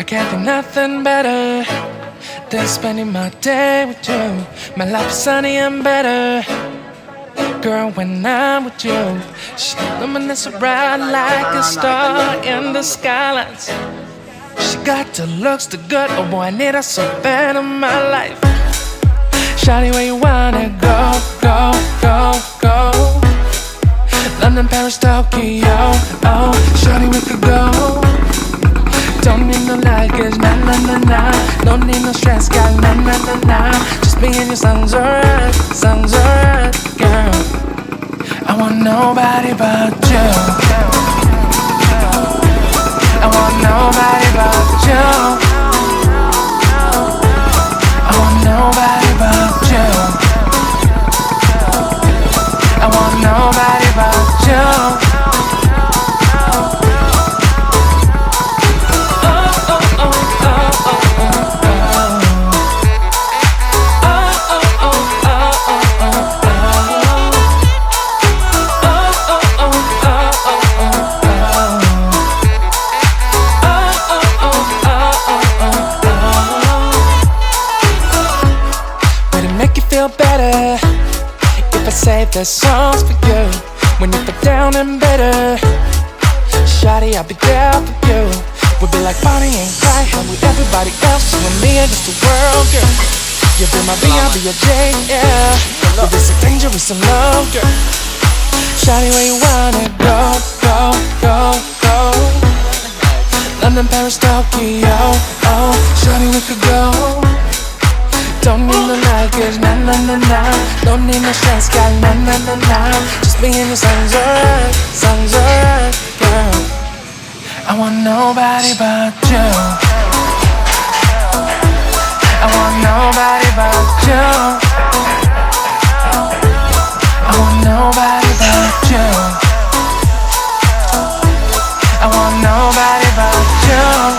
can't think nothing better than spending my day with you. My life is sunny and better, girl, when I'm with you. She luminous so bright like a star in the skylines. She got the looks, the good, oh boy, I need her so bad in my life. Shawty, where you wanna go, go, go, go? London, Paris, Tokyo, oh, shawty, we could go. Don't need no luggage, nah, nah, nah, nah. Don't need no stress, girl, nah, nah, nah, nah. Just me and you sounds alright, girl. I want nobody but you. I want nobody but you. I want nobody but you. I want nobody but you. Better if I say the songs for you when you feel down and bitter. Shawty, I'll be there for you. We'll be like Bonnie and Clyde, and with everybody else, you and me against the world, girl. You'll be my B, I'll be your J, yeah. We'll be so dangerous and low, girl. Shawty, where you wanna go, go, go, go? London, Paris, Tokyo, oh, shawty, we could go. Don't need no luggage, nah, nah, nah, nah. Don't need no stress, girl, nah, nah, nah, nah. Just me and you sounds alright, girl. I want nobody but you. I want nobody but you. I want nobody but you. I want nobody but you.